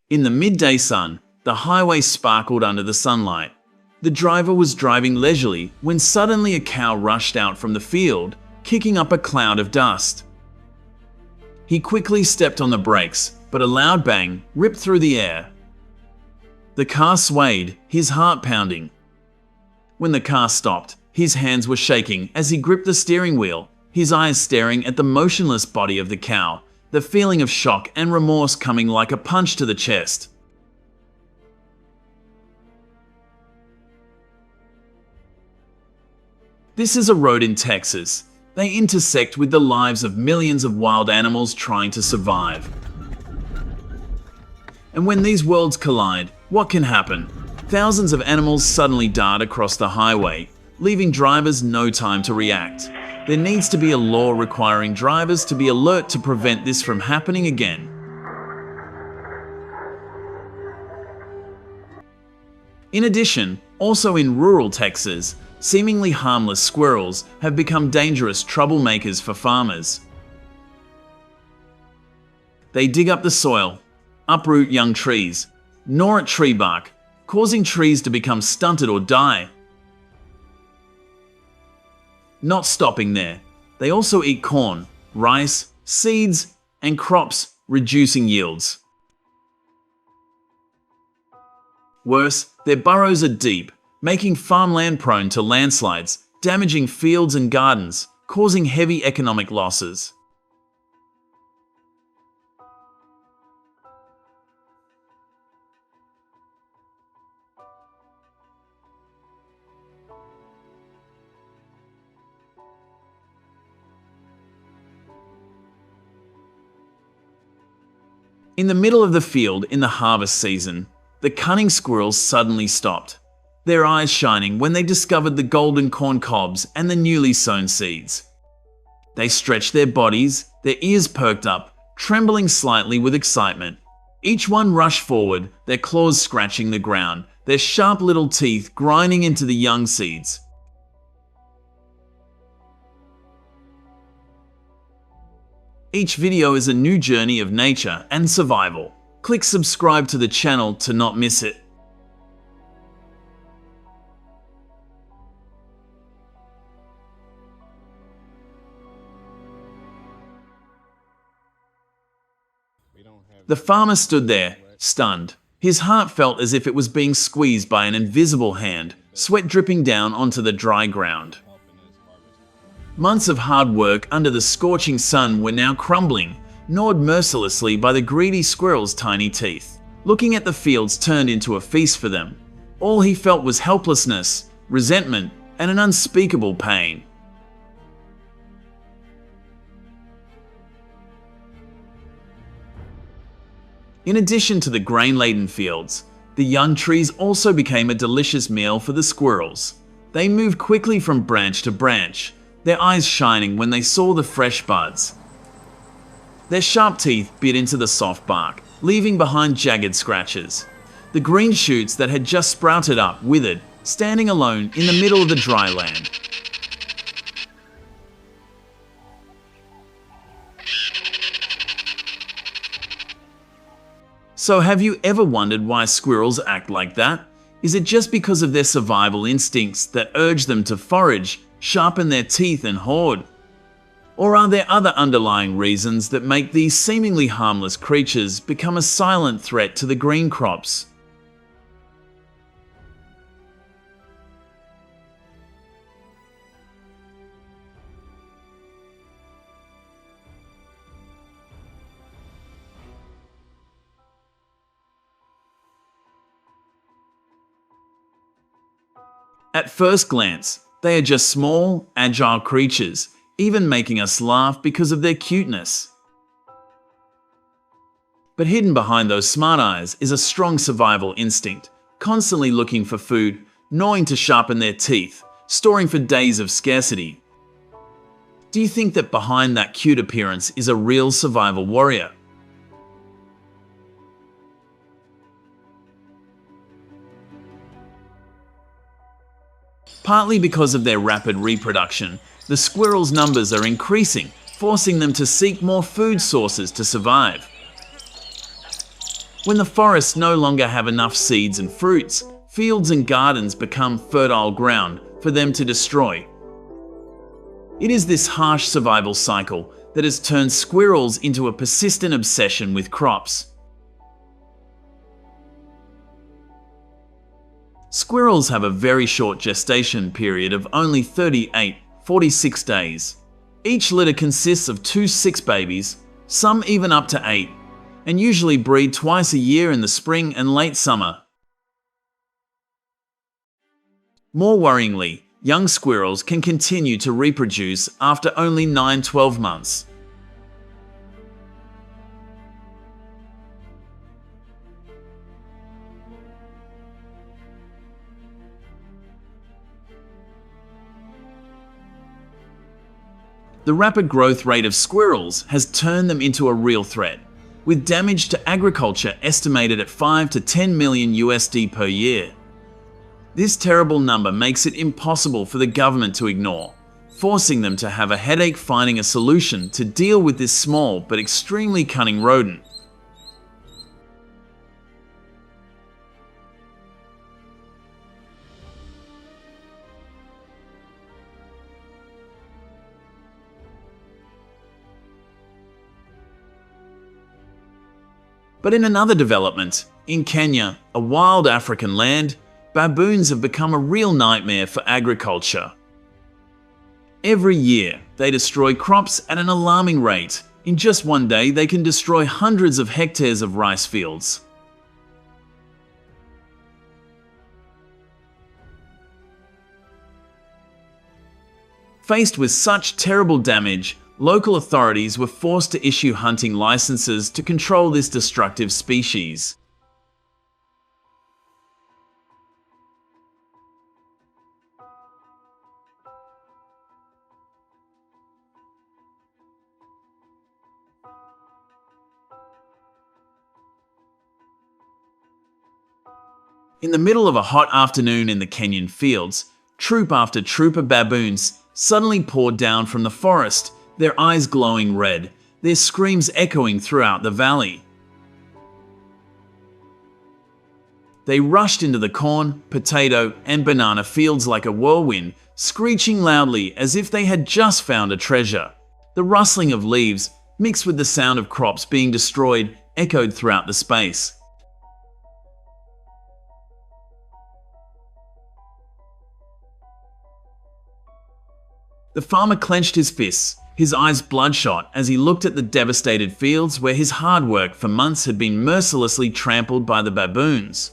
In the midday sun, the highway sparkled under the sunlight. The driver was driving leisurely when suddenly a cow rushed out from the field, kicking up a cloud of dust. He quickly stepped on the brakes, but a loud bang ripped through the air. The car swayed, his heart pounding. When the car stopped, his hands were shaking as he gripped the steering wheel, his eyes staring at the motionless body of the cow, the feeling of shock and remorse coming like a punch to the chest. This is a road in Texas. They intersect with the lives of millions of wild animals trying to survive. And when these worlds collide, what can happen? Thousands of animals suddenly dart across the highway, leaving drivers no time to react. There needs to be a law requiring drivers to be alert to prevent this from happening again. In addition, also in rural Texas, seemingly harmless squirrels have become dangerous troublemakers for farmers. They dig up the soil, uproot young trees, gnaw at tree bark, causing trees to become stunted or die. Not stopping there, they also eat corn, rice, seeds, and crops, reducing yields. Worse, their burrows are deep, making farmland prone to landslides, damaging fields and gardens, causing heavy economic losses. In the middle of the field in the harvest season, the cunning squirrels suddenly stopped, their eyes shining when they discovered the golden corn cobs and the newly sown seeds. They stretched their bodies, their ears perked up, trembling slightly with excitement. Each one rushed forward, their claws scratching the ground, their sharp little teeth grinding into the young seeds. Each video is a new journey of nature and survival. Click subscribe to the channel to not miss it. The farmer stood there, stunned. His heart felt as if it was being squeezed by an invisible hand, sweat dripping down onto the dry ground. Months of hard work under the scorching sun were now crumbling, gnawed mercilessly by the greedy squirrel's tiny teeth. Looking at the fields turned into a feast for them. All he felt was helplessness, resentment, and an unspeakable pain. In addition to the grain-laden fields, the young trees also became a delicious meal for the squirrels. They moved quickly from branch to branch, their eyes shining when they saw the fresh buds. Their sharp teeth bit into the soft bark, leaving behind jagged scratches. The green shoots that had just sprouted up withered, standing alone in the middle of the dry land. So have you ever wondered why squirrels act like that? Is it just because of their survival instincts that urge them to forage, sharpen their teeth and hoard? Or are there other underlying reasons that make these seemingly harmless creatures become a silent threat to the green crops? At first glance, they are just small, agile creatures, even making us laugh because of their cuteness. But hidden behind those smart eyes is a strong survival instinct, constantly looking for food, gnawing to sharpen their teeth, storing for days of scarcity. Do you think that behind that cute appearance is a real survival warrior? Partly because of their rapid reproduction, the squirrels' numbers are increasing, forcing them to seek more food sources to survive. When the forests no longer have enough seeds and fruits, fields and gardens become fertile ground for them to destroy. It is this harsh survival cycle that has turned squirrels into a persistent obsession with crops. Squirrels have a very short gestation period of only 46 days. Each litter consists of 2 6 babies, some even up to 8, and usually breed twice a year in the spring and late summer. More worryingly, young squirrels can continue to reproduce after only 9–12 months. The rapid growth rate of squirrels has turned them into a real threat, with damage to agriculture estimated at $5 to $10 million USD per year. This terrible number makes it impossible for the government to ignore, forcing them to have a headache finding a solution to deal with this small but extremely cunning rodent. But in another development, in Kenya, a wild African land, baboons have become a real nightmare for agriculture. Every year, they destroy crops at an alarming rate. In just one day, they can destroy hundreds of hectares of rice fields. Faced with such terrible damage, local authorities were forced to issue hunting licenses to control this destructive species. In the middle of a hot afternoon in the Kenyan fields, troop after troop of baboons suddenly poured down from the forest, their eyes glowing red, their screams echoing throughout the valley. They rushed into the corn, potato, and banana fields like a whirlwind, screeching loudly as if they had just found a treasure. The rustling of leaves, mixed with the sound of crops being destroyed, echoed throughout the space. The farmer clenched his fists, his eyes bloodshot as he looked at the devastated fields where his hard work for months had been mercilessly trampled by the baboons.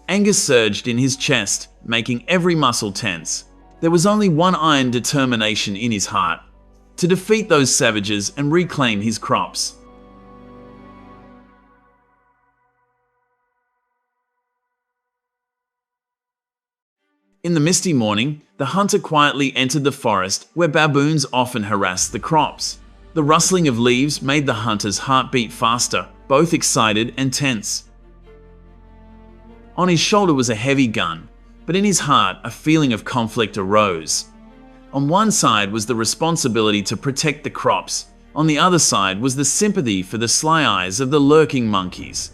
Anger surged in his chest, making every muscle tense. There was only one iron determination in his heart: to defeat those savages and reclaim his crops. In the misty morning, the hunter quietly entered the forest where baboons often harassed the crops. The rustling of leaves made the hunter's heart beat faster, both excited and tense. On his shoulder was a heavy gun, but in his heart a feeling of conflict arose. On one side was the responsibility to protect the crops, on the other side was the sympathy for the sly eyes of the lurking monkeys.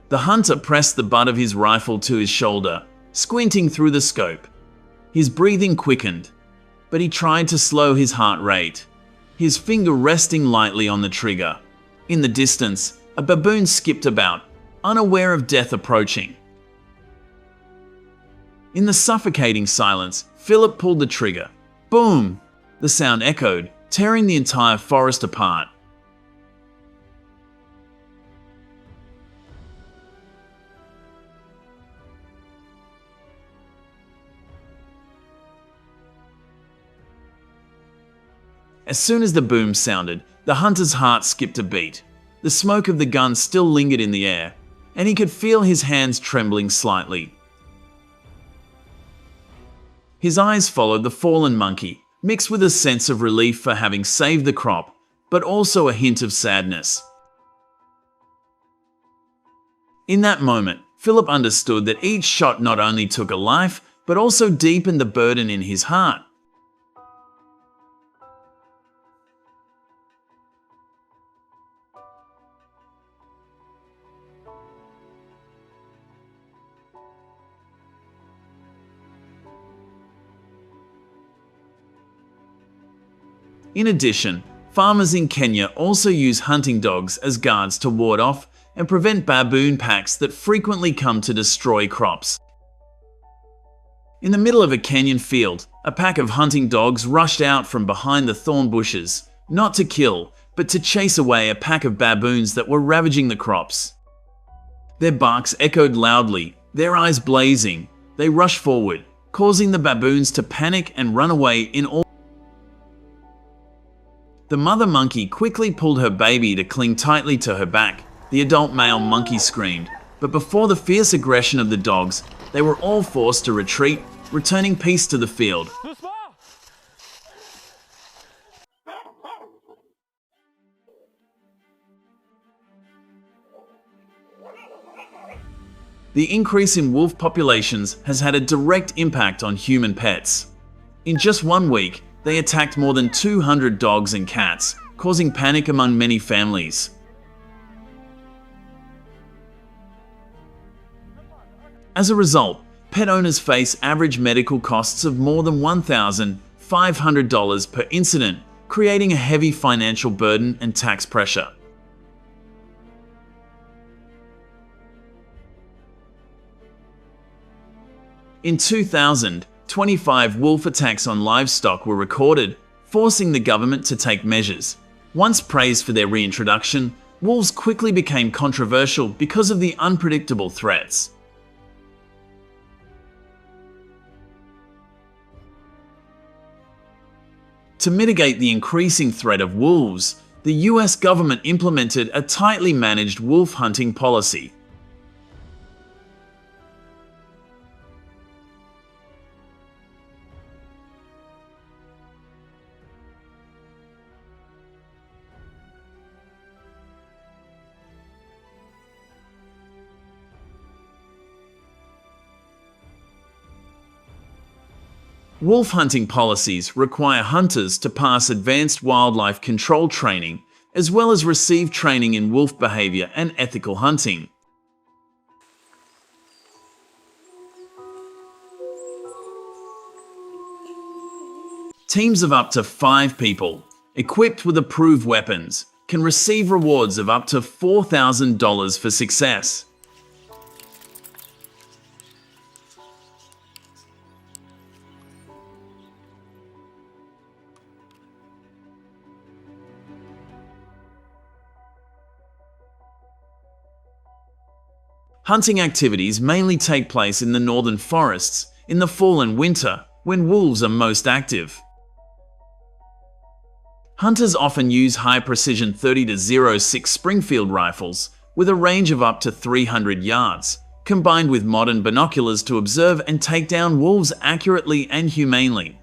The hunter pressed the butt of his rifle to his shoulder, squinting through the scope. His breathing quickened, but he tried to slow his heart rate, his finger resting lightly on the trigger. In the distance, a baboon skipped about, unaware of death approaching. In the suffocating silence, Philip pulled the trigger. Boom! The sound echoed, tearing the entire forest apart. As soon as the boom sounded, the hunter's heart skipped a beat. The smoke of the gun still lingered in the air, and he could feel his hands trembling slightly. His eyes followed the fallen monkey, mixed with a sense of relief for having saved the crop, but also a hint of sadness. In that moment, Philip understood that each shot not only took a life, but also deepened the burden in his heart. In addition, farmers in Kenya also use hunting dogs as guards to ward off and prevent baboon packs that frequently come to destroy crops. In the middle of a Kenyan field, a pack of hunting dogs rushed out from behind the thorn bushes, not to kill, but to chase away a pack of baboons that were ravaging the crops. Their barks echoed loudly, their eyes blazing. They rushed forward, causing the baboons to panic and run away in all. The mother monkey quickly pulled her baby to cling tightly to her back. The adult male monkey screamed, but before the fierce aggression of the dogs, they were all forced to retreat, returning peace to the field. The increase in wolf populations has had a direct impact on human pets. In just 1 week, they attacked more than 200 dogs and cats, causing panic among many families. As a result, pet owners face average medical costs of more than $1,500 per incident, creating a heavy financial burden and tax pressure. In 2000, 25 wolf attacks on livestock were recorded, forcing the government to take measures. Once praised for their reintroduction, wolves quickly became controversial because of the unpredictable threats. To mitigate the increasing threat of wolves, the US government implemented a tightly managed wolf hunting policy. Wolf hunting policies require hunters to pass advanced wildlife control training, as well as receive training in wolf behavior and ethical hunting. Teams of up to 5 people, equipped with approved weapons, can receive rewards of up to $4,000 for success. Hunting activities mainly take place in the northern forests in the fall and winter, when wolves are most active. Hunters often use high-precision 30-06 Springfield rifles with a range of up to 300 yards, combined with modern binoculars to observe and take down wolves accurately and humanely.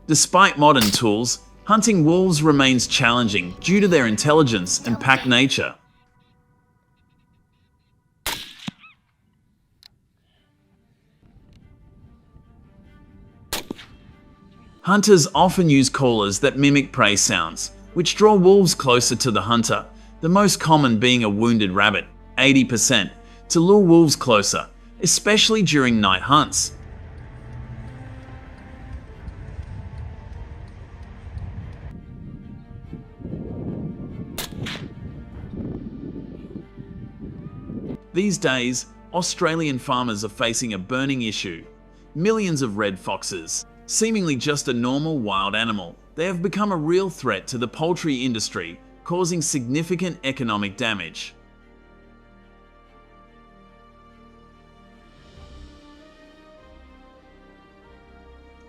Despite modern tools, hunting wolves remains challenging due to their intelligence and pack nature. Hunters often use callers that mimic prey sounds, which draw wolves closer to the hunter, the most common being a wounded rabbit, 80%, to lure wolves closer, especially during night hunts. These days, Australian farmers are facing a burning issue. Millions of red foxes, seemingly just a normal wild animal, they have become a real threat to the poultry industry, causing significant economic damage.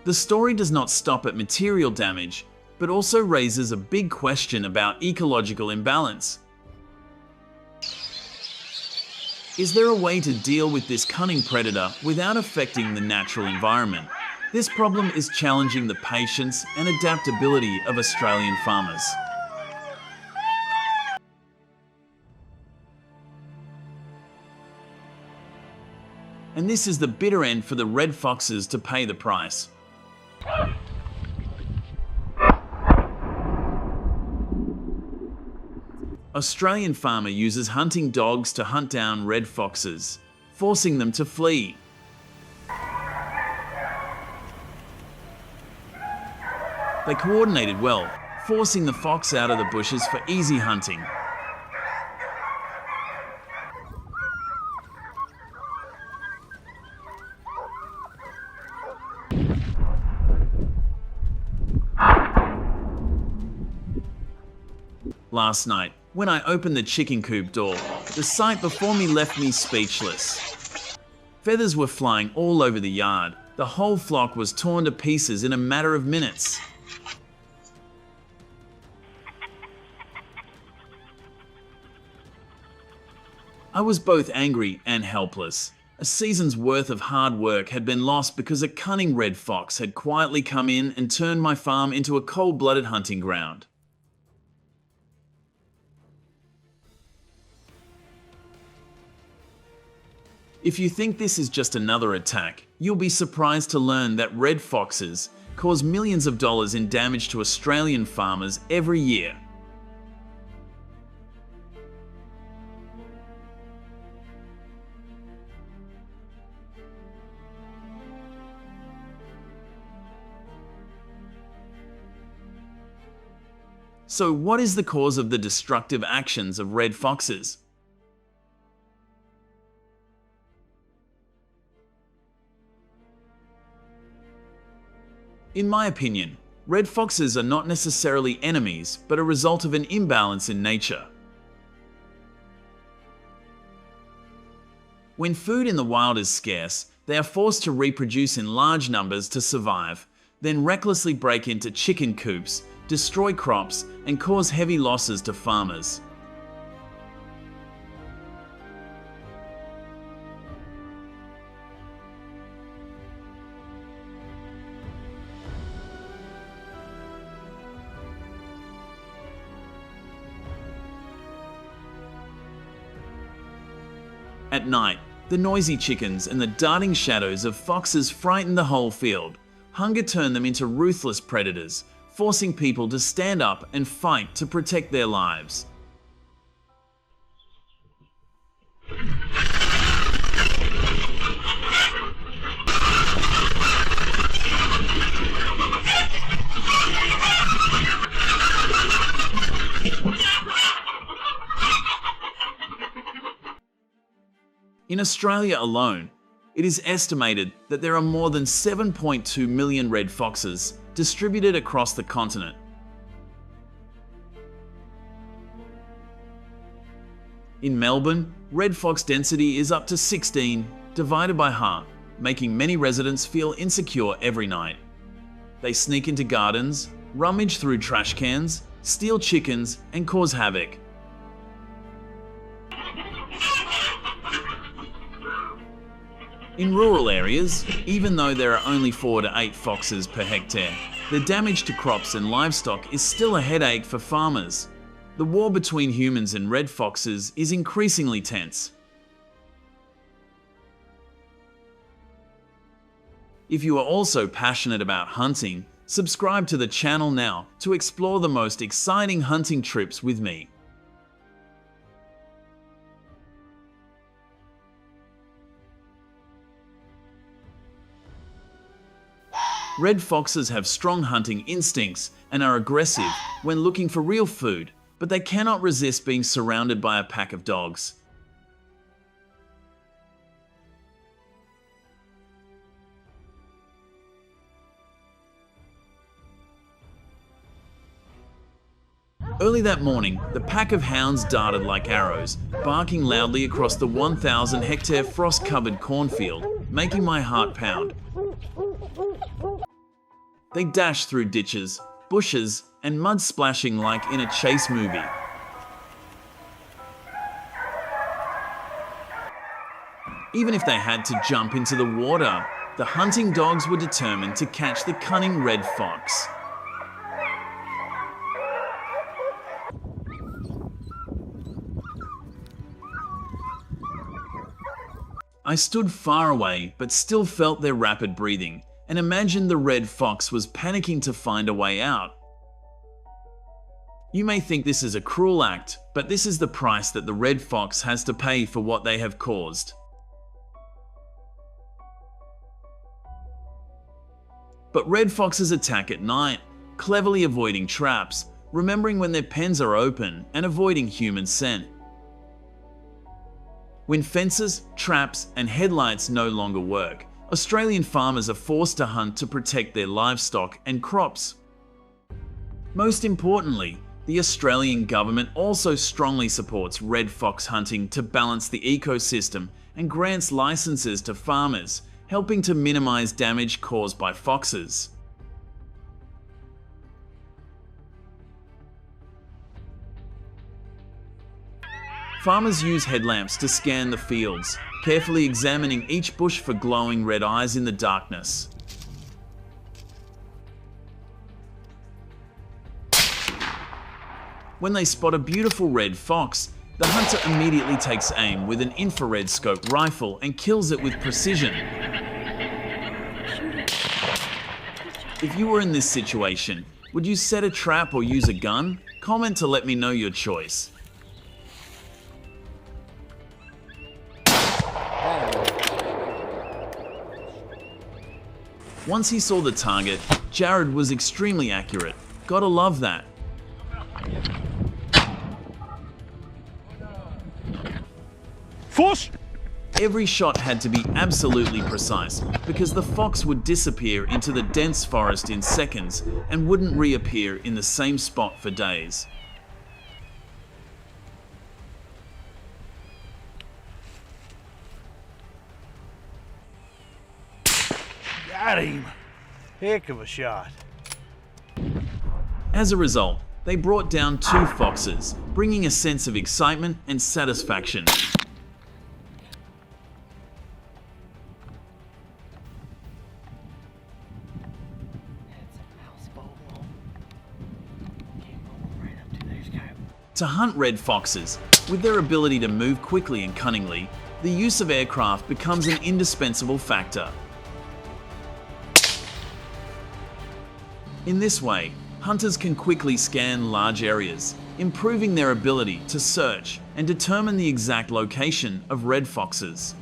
The story does not stop at material damage, but also raises a big question about ecological imbalance. Is there a way to deal with this cunning predator without affecting the natural environment? This problem is challenging the patience and adaptability of Australian farmers. And this is the bitter end for the red foxes to pay the price. Australian farmer uses hunting dogs to hunt down red foxes, forcing them to flee. They coordinated well, forcing the fox out of the bushes for easy hunting. Last night, when I opened the chicken coop door, the sight before me left me speechless. Feathers were flying all over the yard. The whole flock was torn to pieces in a matter of minutes. I was both angry and helpless. A season's worth of hard work had been lost because a cunning red fox had quietly come in and turned my farm into a cold-blooded hunting ground. If you think this is just another attack, you'll be surprised to learn that red foxes cause millions of dollars in damage to Australian farmers every year. So what is the cause of the destructive actions of red foxes? In my opinion, red foxes are not necessarily enemies, but a result of an imbalance in nature. When food in the wild is scarce, they are forced to reproduce in large numbers to survive, then recklessly break into chicken coops, destroy crops, and cause heavy losses to farmers. At night, the noisy chickens and the darting shadows of foxes frighten the whole field. Hunger turned them into ruthless predators, forcing people to stand up and fight to protect their lives. In Australia alone, it is estimated that there are more than 7.2 million red foxes distributed across the continent. In Melbourne, red fox density is up to 16, divided by half, making many residents feel insecure every night. They sneak into gardens, rummage through trash cans, steal chickens, and cause havoc. In rural areas, even though there are only 4 to 8 foxes per hectare, the damage to crops and livestock is still a headache for farmers. The war between humans and red foxes is increasingly tense. If you are also passionate about hunting, subscribe to the channel now to explore the most exciting hunting trips with me. Red foxes have strong hunting instincts and are aggressive when looking for real food, but they cannot resist being surrounded by a pack of dogs. Early that morning, the pack of hounds darted like arrows, barking loudly across the 1,000-hectare frost-covered cornfield, making my heart pound. They dashed through ditches, bushes, and mud splashing like in a chase movie. Even if they had to jump into the water, the hunting dogs were determined to catch the cunning red fox. I stood far away, but still felt their rapid breathing, and imagined the red fox was panicking to find a way out. You may think this is a cruel act, but this is the price that the red fox has to pay for what they have caused. But red foxes attack at night, cleverly avoiding traps, remembering when their pens are open, and avoiding human scent. When fences, traps, and headlights no longer work, Australian farmers are forced to hunt to protect their livestock and crops. Most importantly, the Australian government also strongly supports red fox hunting to balance the ecosystem and grants licenses to farmers, helping to minimize damage caused by foxes. Farmers use headlamps to scan the fields, carefully examining each bush for glowing red eyes in the darkness. When they spot a beautiful red fox, the hunter immediately takes aim with an infrared scope rifle and kills it with precision. If you were in this situation, would you set a trap or use a gun? Comment to let me know your choice. Once he saw the target, Jared was extremely accurate. Gotta love that. Force! Every shot had to be absolutely precise because the fox would disappear into the dense forest in seconds and wouldn't reappear in the same spot for days. Got him. Heck of a shot. As a result, they brought down 2 foxes, bringing a sense of excitement and satisfaction. To hunt red foxes, with their ability to move quickly and cunningly, the use of aircraft becomes an indispensable factor. In this way, hunters can quickly scan large areas, improving their ability to search and determine the exact location of red foxes.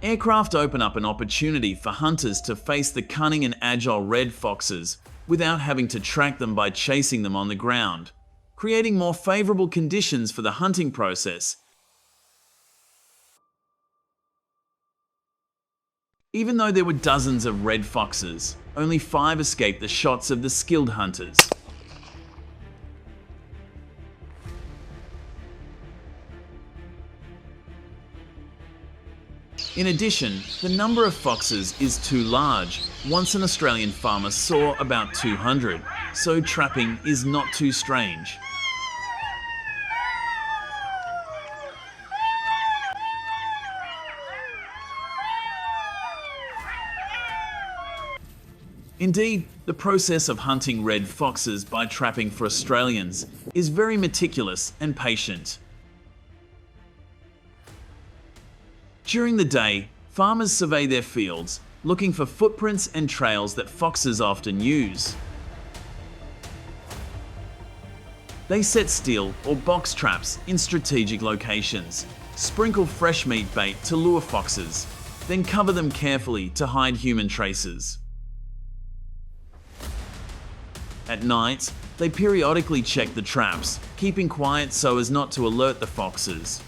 Aircraft open up an opportunity for hunters to face the cunning and agile red foxes without having to track them by chasing them on the ground, creating more favorable conditions for the hunting process. Even though there were dozens of red foxes, only 5 escaped the shots of the skilled hunters. In addition, the number of foxes is too large. Once an Australian farmer saw about 200, so trapping is not too strange. Indeed, the process of hunting red foxes by trapping for Australians is very meticulous and patient. During the day, farmers survey their fields, looking for footprints and trails that foxes often use. They set steel or box traps in strategic locations, sprinkle fresh meat bait to lure foxes, then cover them carefully to hide human traces. At night, they periodically check the traps, keeping quiet so as not to alert the foxes.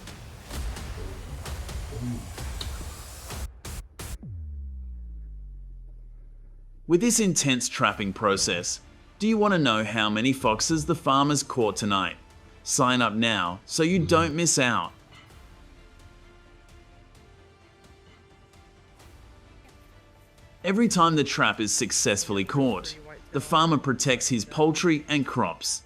With this intense trapping process, do you want to know how many foxes the farmers caught tonight? Sign up now so you don't miss out. Every time the trap is successfully caught, the farmer protects his poultry and crops.